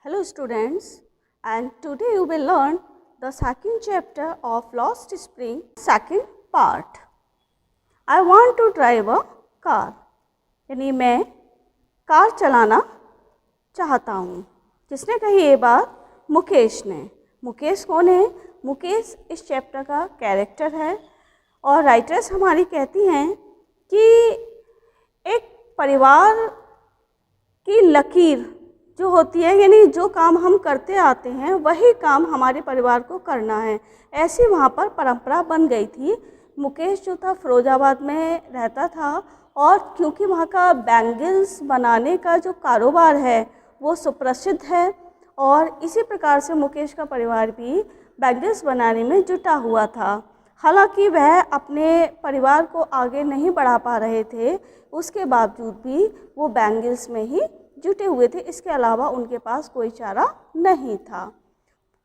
Hello students, and today you will learn the second chapter of Lost Spring, second part. I want to drive a car. यानी मैं car चलाना चाहता हूँ। किसने कही ये बात? मुकेश ने। मुकेश कौन है? मुकेश इस चैप्टर का कैरेक्टर है और राइटर्स हमारी कहती हैं कि एक परिवार की लकीर जो होती है, यानी जो काम हम करते आते हैं वही काम हमारे परिवार को करना है, ऐसी वहाँ पर परंपरा बन गई थी। मुकेश जो था फिरोजाबाद में रहता था और क्योंकि वहाँ का बैंगल्स बनाने का जो कारोबार है वो सुप्रसिद्ध है और इसी प्रकार से मुकेश का परिवार भी बैंगल्स बनाने में जुटा हुआ था। हालांकि वह अपने परिवार को आगे नहीं बढ़ा पा रहे थे, उसके बावजूद भी वो बैंगल्स में ही जुटे हुए थे। इसके अलावा उनके पास कोई चारा नहीं था,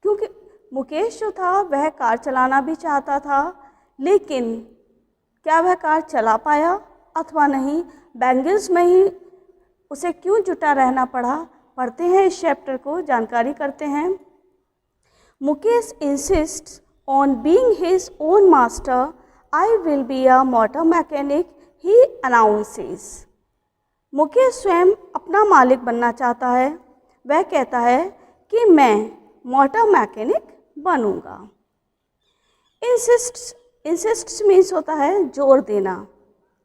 क्योंकि मुकेश जो था वह कार चलाना भी चाहता था, लेकिन क्या वह कार चला पाया अथवा नहीं, बैंगल्स में ही उसे क्यों जुटा रहना पड़ा? पढ़ते हैं इस चैप्टर को, जानकारी करते हैं। Mukesh इंसिस्ट्स on being his own master. I will be a motor mechanic, he announces. Mukesh स्वयं अपना मालिक बनना चाहता है। वह कहता है कि मैं मोटर मैकेनिक बनूंगा। इंसिस्ट्स मीन्स होता है जोर देना,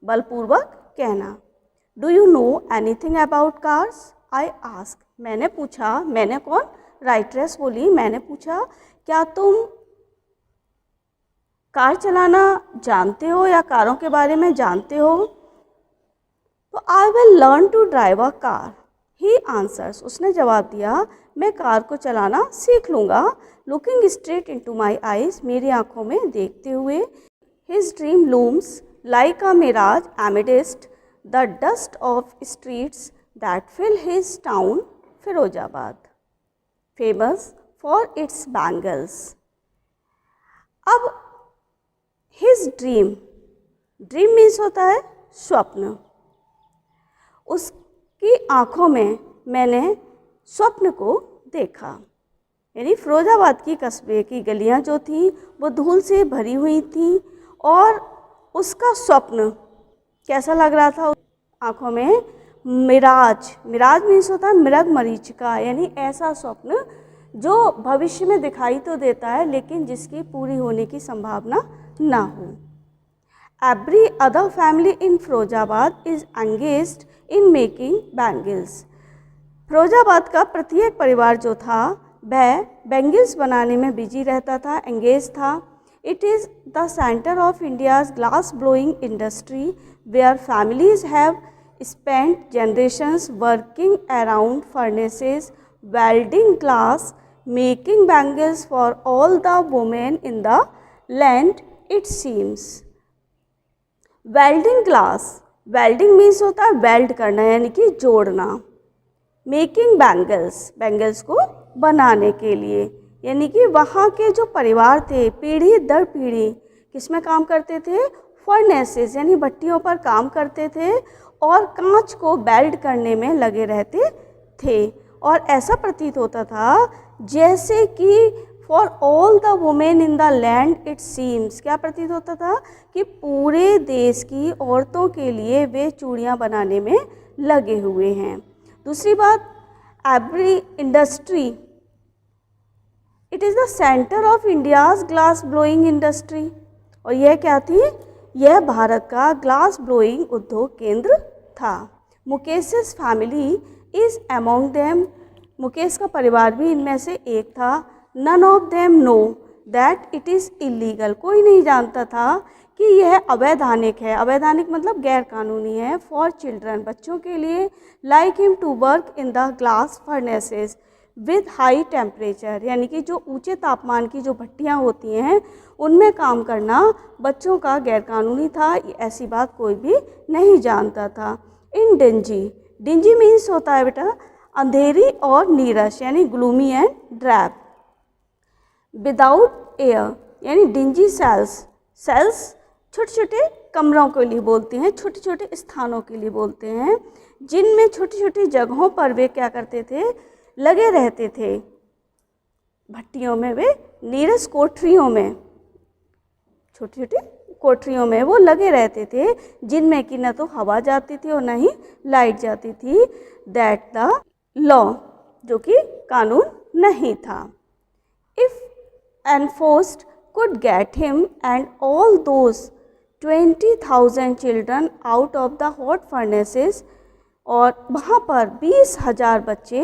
बलपूर्वक कहना। Do you know anything about cars? I ask. मैंने पूछा। मैंने कौन? राइटरेस बोली। मैंने पूछा क्या तुम कार चलाना जानते हो या कारों के बारे में जानते हो? तो I will learn to drive a car, he answers. उसने जवाब दिया मैं कार को चलाना सीख लूँगा। Looking straight into my eyes, मेरी आंखों में देखते हुए। His dream looms like a mirage amidst the dust of streets that fill his town Firozabad, famous for its bangles. अब हिज ड्रीम मीन्स होता है स्वप्न। उसकी आँखों में मैंने स्वप्न को देखा, यानी फिरोजाबाद की कस्बे की गलियाँ जो थी वो धूल से भरी हुई थी और उसका स्वप्न कैसा लग रहा था? आँखों में मिराज मीन्स होता है मृग मरीचिका, यानी ऐसा स्वप्न जो भविष्य में दिखाई तो देता है लेकिन जिसकी पूरी होने की संभावना ना हो। Every other family in Firozabad is engaged in making bangles. Firozabad का प्रत्येक परिवार जो था वह बैंगल्स बनाने में बिजी रहता था, एंगेज था। It is the center of India's glass blowing industry where families have spent generations working around furnaces, welding glass, making bangles for all the women in the land, it seems. Welding glass, welding means होता है weld करना यानी कि जोड़ना। Making bangles को बनाने के लिए, यानी कि वहाँ के जो परिवार थे पीढ़ी दर पीढ़ी किस में काम करते थे? फर्नेसेस यानी भट्टियों पर काम करते थे और कांच को वेल्ड करने में लगे रहते थे। और ऐसा प्रतीत होता था जैसे कि for all the women in the land it seems, क्या प्रतीत होता था कि पूरे देश की औरतों के लिए वे चूड़ियाँ बनाने में लगे हुए हैं। दूसरी बात, every industry, it is the centre of India's glass blowing industry. और यह क्या थी? यह भारत का ग्लास ब्लोइंग उद्योग केंद्र था। Mukesh's family is among them, Mukesh का परिवार भी इनमें से एक था। None of them know that it is illegal, कोई नहीं जानता था कि यह अवैधानिक है। अवैधानिक मतलब गैर कानूनी है। फॉर चिल्ड्रन, बच्चों के लिए। Like him to work in the glass furnaces with high temperature, यानी कि जो ऊंचे तापमान की जो भट्टियाँ होती हैं उनमें काम करना बच्चों का गैर कानूनी था, ऐसी बात कोई भी नहीं जानता था। इन डिंजी मीन्स होता है बेटा अंधेरी और नीरस, यानी ग्लूमी एंड ड्रैप। विदाउट एयर, यानी डिंजी सेल्स छोटे छोटे कमरों के लिए बोलते हैं, छोटे छोटे स्थानों के लिए बोलते हैं जिनमें छोटी छोटी जगहों पर वे क्या करते थे? लगे रहते थे भट्टियों में, वे नीरस कोठरियों में, छोटी छोटी कोठरियों में वो लगे रहते थे, जिनमें कि न तो हवा जाती थी और न ही लाइट जाती थी। दैट द लॉ, जो कि कानून नहीं था। If enforced could get him and all those 20,000 children out of the hot furnaces, और वहाँ पर 20,000 बच्चे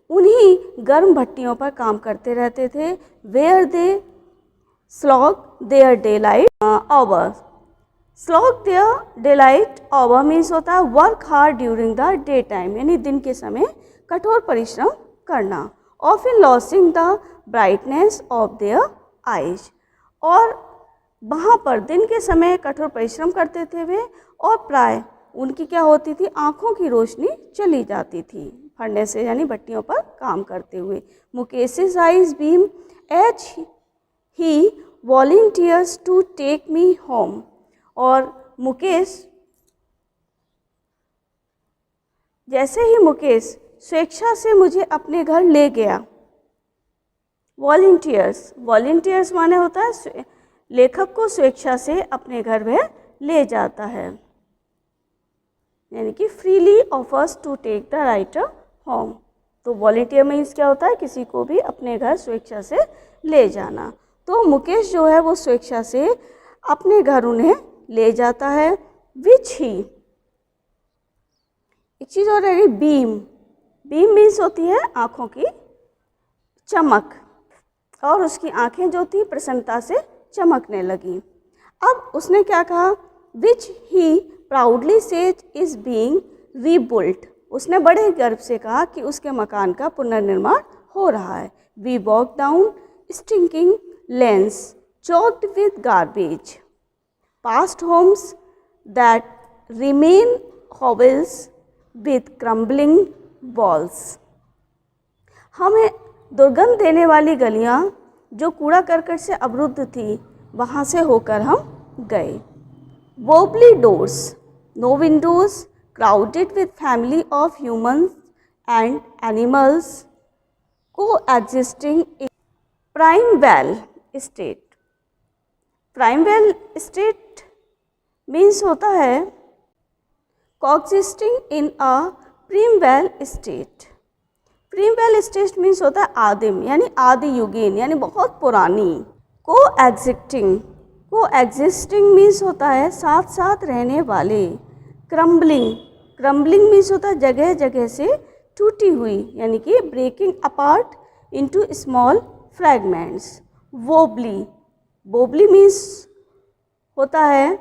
उन्हीं गर्म भट्टियों पर काम करते रहते थे। where they slog their daylight hours। slog their daylight hour means होता है work hard during the day time, यानी दिन के समय कठोर परिश्रम करना। often losing the brightness of their eyes, और वहाँ पर दिन के समय कठोर परिश्रम करते थे वे, और प्राय उनकी क्या होती थी, आँखों की रोशनी चली जाती थी फर्नेस से, यानी भट्टियों पर काम करते हुए। मुकेश's eyes beam as he volunteers to take me home, और मुकेश, जैसे ही मुकेश स्वेच्छा से मुझे अपने घर ले गया। वॉलंटियर्स, वॉलंटियर्स माने होता है लेखक को स्वेच्छा से अपने घर वह ले जाता है, यानी कि freely offers to take the writer home. तो वॉलंटियर मीन्स क्या होता है, किसी को भी अपने घर स्वेच्छा से ले जाना। तो मुकेश जो है वो स्वेच्छा से अपने घर उन्हें ले जाता है। विच ही, एक चीज़ और रहेगी बीम। बीम मीन्स होती है आँखों की चमक, और उसकी आंखें जो थी प्रसन्नता से चमकने लगी। अब उसने क्या कहा, which he proudly says is being rebuilt, उसने बड़े गर्व से कहा कि उसके मकान का पुनर्निर्माण हो रहा है। We walk down stinking lanes choked with garbage, past homes that remain hovels with crumbling walls. हमें दुर्गंध देने वाली गलियां जो कूड़ा करकट से अवरुद्ध थी, वहाँ से होकर हम गए। Wobbly doors, no windows, crowded with family of humans and animals, coexisting in primeval state. Primeval state means होता है coexisting in a primeval state. Primeval state means होता है आदिम, यानी आदि युगीन, यानी बहुत पुरानी। को एग्जिस्टिंग मीन्स होता है साथ साथ रहने वाले। क्रम्बलिंग, क्रम्बलिंग मीन्स होता है जगह जगह से टूटी हुई, यानी कि breaking apart into small fragments. Wobbly, wobbly means होता है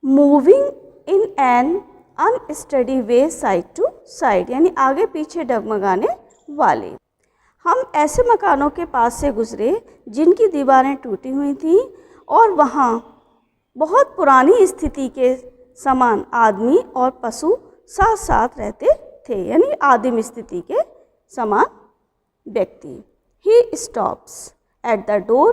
moving in an unsteady way side to side, यानी आगे पीछे डगमगाने वाले। हम ऐसे मकानों के पास से गुजरे जिनकी दीवारें टूटी हुई थीं और वहाँ बहुत पुरानी स्थिति के समान आदमी और पशु साथ साथ रहते थे, यानी आदिम स्थिति के समान व्यक्ति। He stops at the door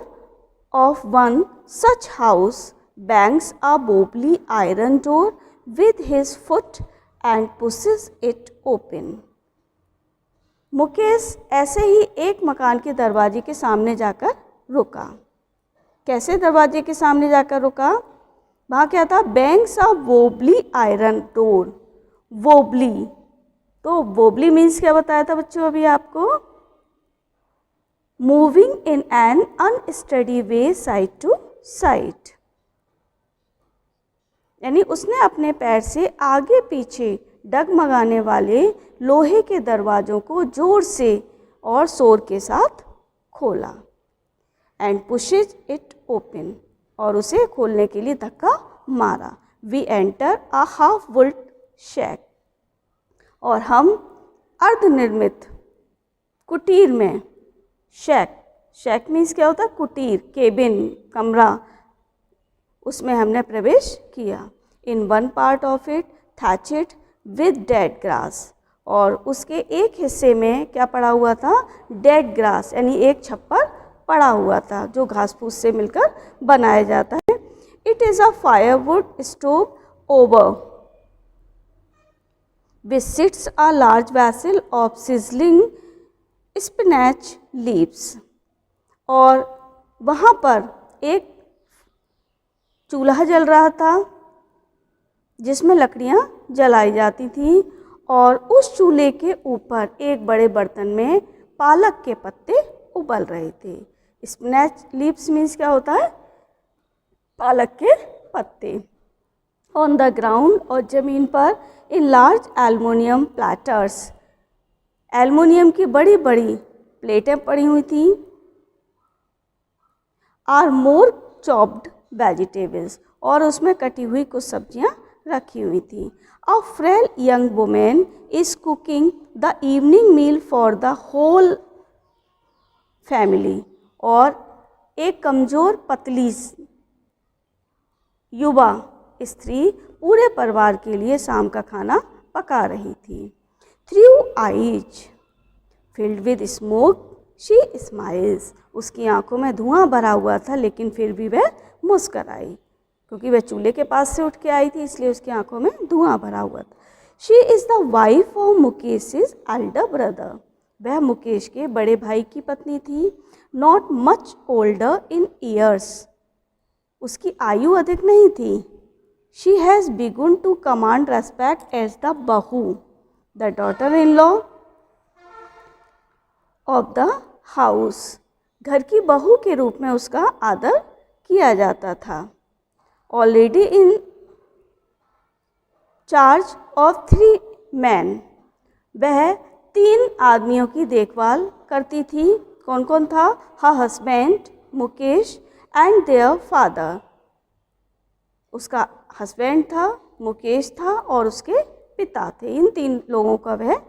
of one such house, bangs a wobbly iron door with his foot and pushes it open। Mukesh ऐसे ही एक मकान के दरवाजे के सामने जाकर रुका। कैसे दरवाजे के सामने जाकर रुका? वहाँ क्या था? Bangs a wobbly iron door. Wobbly, तो वोबली मीन्स क्या बताया था बच्चों अभी आपको? Moving in an unsteady way side to side, यानी उसने अपने पैर से आगे पीछे डगमगाने वाले लोहे के दरवाज़ों को जोर से और शोर के साथ खोला। एंड पुशेज इट ओपन, और उसे खोलने के लिए धक्का मारा। We enter a half built shack, और हम अर्धनिर्मित कुटीर में, शैक, शैक मीन्स क्या होता है? कुटीर, केबिन, कमरा, उसमें हमने प्रवेश किया। In one part of it thatched with dead grass, और उसके एक हिस्से में क्या पड़ा हुआ था? डेड ग्रास, यानी एक छप्पर पड़ा हुआ था जो घास फूस से मिलकर बनाया जाता है। It is a firewood stove over which sits a large vessel of sizzling spinach leaves, और वहाँ पर एक चूल्हा जल रहा था जिसमें लकड़ियाँ जलाई जाती थीं, और उस चूल्हे के ऊपर एक बड़े बर्तन में पालक के पत्ते उबल रहे थे। स्पिनैच लीव्स मीन्स क्या होता है? पालक के पत्ते। ऑन द ग्राउंड, और ज़मीन पर, in large aluminium platters, aluminium की बड़ी बड़ी प्लेटें पड़ी हुई थीं, आर मोर चॉप्ड वेजिटेबल्स, और उसमें कटी हुई कुछ सब्जियां रखी हुई थी। A frail young women is cooking the evening meal for the whole family, और एक कमज़ोर पतली युवा स्त्री पूरे परिवार के लिए शाम का खाना पका रही थी। Through eyes filled with smoke she smiles, उसकी आंखों में धुआं भरा हुआ था, लेकिन फिर भी वह मुस्कराई, क्योंकि वह चूल्हे के पास से उठ के आई थी, इसलिए उसकी आंखों में धुआं भरा हुआ था। She is the wife of Mukesh's elder brother, वह मुकेश के बड़े भाई की पत्नी थी। Not much older in years, उसकी आयु अधिक नहीं थी। She has begun to command respect as the bahu, the daughter in law of the house, घर की बहू के रूप में उसका आदर किया जाता था। Already in charge of 3 man, वह 3 आदमियों की देखभाल करती थी। कौन कौन था? Her husband Mukesh and their father, उसका हस्बैंड था, मुकेश था, और उसके पिता थे। इन 3 लोगों का वह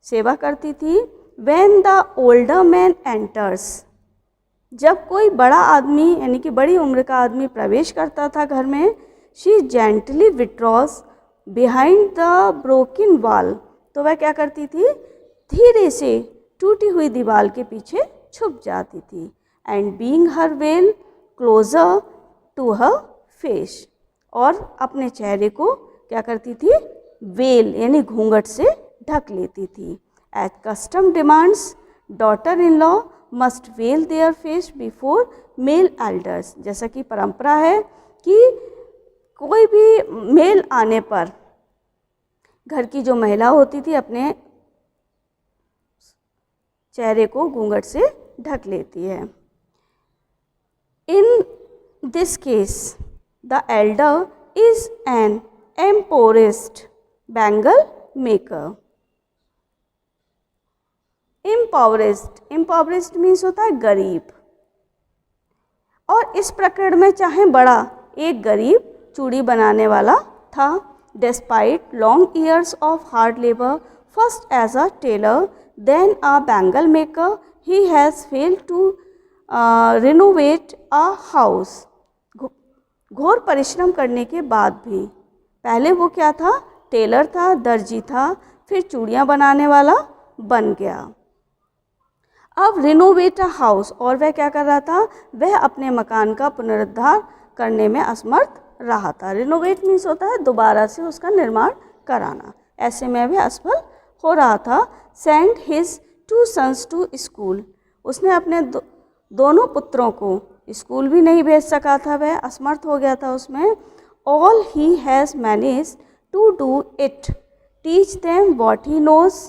सेवा करती थी। When the older man enters, जब कोई बड़ा आदमी यानी कि बड़ी उम्र का आदमी प्रवेश करता था घर में, she gently withdraws behind the broken wall, तो वह क्या करती थी? धीरे से टूटी हुई दीवार के पीछे छुप जाती थी। And being her veil closer to her face, और अपने चेहरे को क्या करती थी? वेल यानी घूंघट से ढक लेती थी। As custom demands, daughter in law must veil their face before male elders, जैसा कि परंपरा है कि कोई भी मेल आने पर घर की जो महिला होती थी अपने चेहरे को घूंघट से ढक लेती है। In this case the elder is an impoverished bangle maker. Impoverished means होता है गरीब, और इस प्रकरण में चाहे बड़ा एक गरीब चूड़ी बनाने वाला था। Despite long years of hard labour, first as a tailor then a bangle maker, he has failed to renovate a house. घोर परिश्रम करने के बाद भी, पहले वो क्या था? टेलर था, दर्जी था, फिर चूड़ियाँ बनाने वाला बन गया। अब रिनोवेट अ हाउस, और वह क्या कर रहा था? वह अपने मकान का पुनरुद्धार करने में असमर्थ रहा था। रिनोवेट मीन्स होता है दोबारा से उसका निर्माण कराना, ऐसे में वह असफल हो रहा था। Send his 2 sons to school, उसने अपने दोनों पुत्रों को स्कूल भी नहीं भेज सका था, वह असमर्थ हो गया था उसमें। All he has manage to do it, teach them what he knows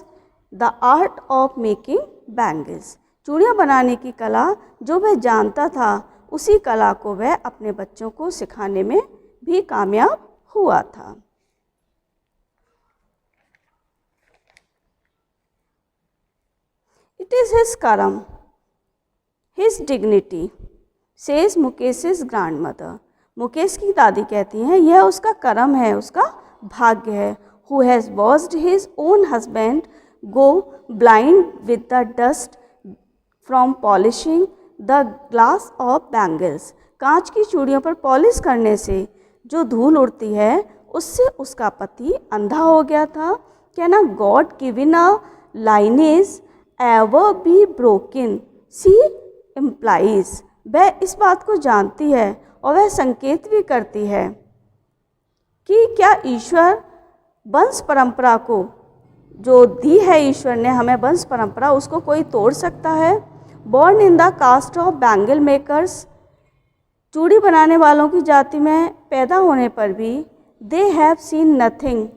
the art of making bangles, चूड़ियाँ बनाने की कला जो वह जानता था, उसी कला को वह अपने बच्चों को सिखाने में भी कामयाब हुआ था। It is his karam, his dignity, says Mukesh's grandmother, Mukesh की दादी कहती हैं यह उसका कर्म है, उसका भाग्य है। Who has watched his own husband go blind with the dust from polishing the glass of bangles, कांच की चूड़ियों पर पॉलिश करने से जो धूल उड़ती है उससे उसका पति अंधा हो गया था। Can a god given a lineage ever be broken, she implies, वह इस बात को जानती है और वह संकेत भी करती है कि क्या ईश्वर वंश परंपरा को जो दी है ईश्वर ने हमें वंश परंपरा, उसको कोई तोड़ सकता है? Born in the caste of bangle makers, चूड़ी बनाने वालों की जाति में पैदा होने पर भी दे हैव सीन नथिंग,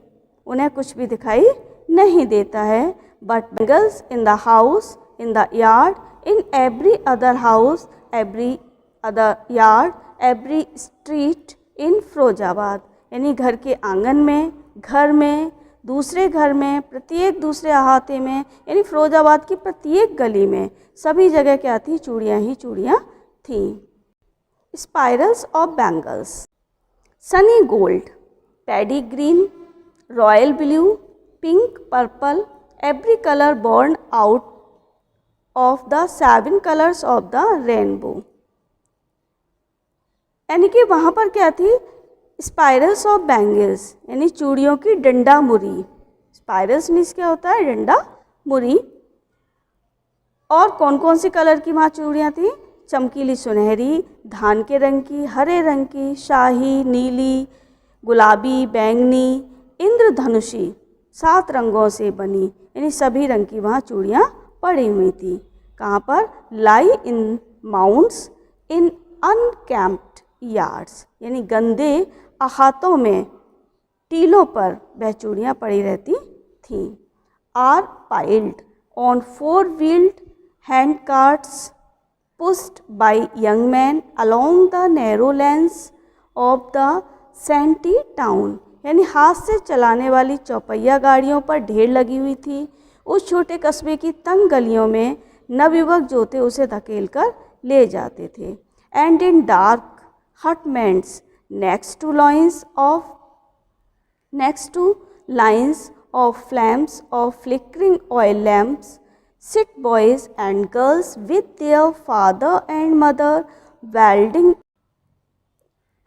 उन्हें कुछ भी दिखाई नहीं देता है। But bangles in the house, in the yard, in every other house, every other yard, every street in Firozabad, यानी घर के आंगन में, घर में, दूसरे घर में, प्रत्येक दूसरे अहाते में, यानी फिरोजाबाद की प्रत्येक गली में, सभी जगह क्या थी? चूड़ियाँ ही चूड़ियाँ थीं। Spirals of bangles, Sunny gold, paddy green, royal blue, pink, purple, every colour born out of the 7 colours of the rainbow, यानी कि वहाँ पर क्या थी? स्पाइरल्स ऑफ बैंगल्स, यानी चूड़ियों की डंडा मुरी। स्पाइरल्स मीन्स क्या होता है? डंडा मुरी। और कौन कौन सी कलर की वहाँ चूड़ियाँ थी? चमकीली सुनहरी, धान के रंग की, हरे रंग की, शाही, नीली, गुलाबी, बैंगनी, इंद्रधनुषी, 7 रंगों से बनी, यानी सभी रंग की वहाँ चूड़ियाँ पड़ी हुई थी। कहाँ पर? लाई इन माउंट्स इन अनकैम्प्ड यार्ड्स, यानी गंदे अहातों में, टीलों पर वह चूड़ियाँ पड़ी रहती थीं। Are piled on 4-wheeled hand carts pushed by young men along the narrow lanes of the shanty town, यानी हाथ से चलाने वाली चौपहिया गाड़ियों पर ढेर लगी हुई थी। उस छोटे कस्बे की तंग गलियों में नवयुवक जो थे उसे धकेल कर ले जाते थे। And in dark hutments next to lines of flames of flickering oil lamps sit boys and girls with their father and mother welding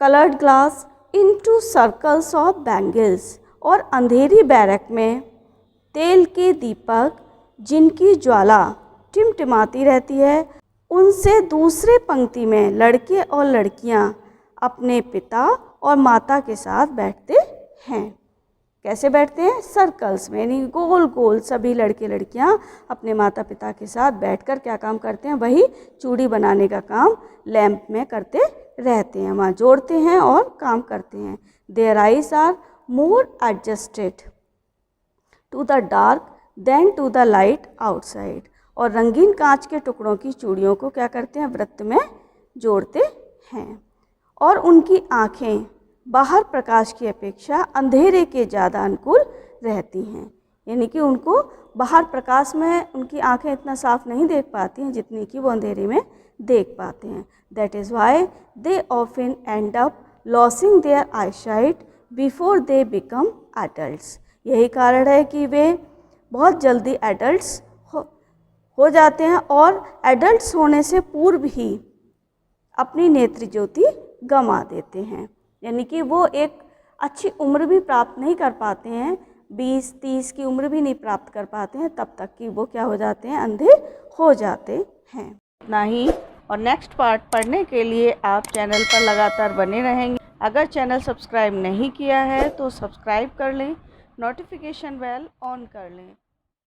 colored glass into circles of bangles, और अंधेरी बैरक में तेल के दीपक जिनकी ज्वाला टिमटिमाती रहती है, उनसे दूसरे पंक्ति में लड़के और लड़कियां अपने पिता और माता के साथ बैठते हैं। कैसे बैठते हैं? सर्कल्स में, यानी गोल गोल सभी लड़के लड़कियां अपने माता पिता के साथ बैठकर क्या काम करते हैं? वही चूड़ी बनाने का काम लैंप में करते रहते हैं, वहाँ जोड़ते हैं और काम करते हैं। Their eyes are more adjusted to the dark than to the light outside, और रंगीन कांच के टुकड़ों की चूड़ियों को क्या करते हैं? वृत्त में जोड़ते हैं। और उनकी आँखें बाहर प्रकाश की अपेक्षा अंधेरे के ज़्यादा अनुकूल रहती हैं, यानी कि उनको बाहर प्रकाश में उनकी आँखें इतना साफ नहीं देख पाती हैं जितनी कि वो अंधेरे में देख पाते हैं। That is why they often end up losing their eyesight before they become adults, यही कारण है कि वे बहुत जल्दी एडल्ट्स हो जाते हैं और एडल्ट्स होने से पूर्व ही अपनी नेत्र ज्योति गंवा देते हैं, यानी कि वो एक अच्छी उम्र भी प्राप्त नहीं कर पाते हैं, 20-30 की उम्र भी नहीं प्राप्त कर पाते हैं, तब तक कि वो क्या हो जाते हैं? अंधे हो जाते हैं। इतना ही, और नेक्स्ट पार्ट पढ़ने के लिए आप चैनल पर लगातार बने रहेंगे। अगर चैनल सब्सक्राइब नहीं किया है तो सब्सक्राइब कर लें, नोटिफिकेशन बेल ऑन कर लें।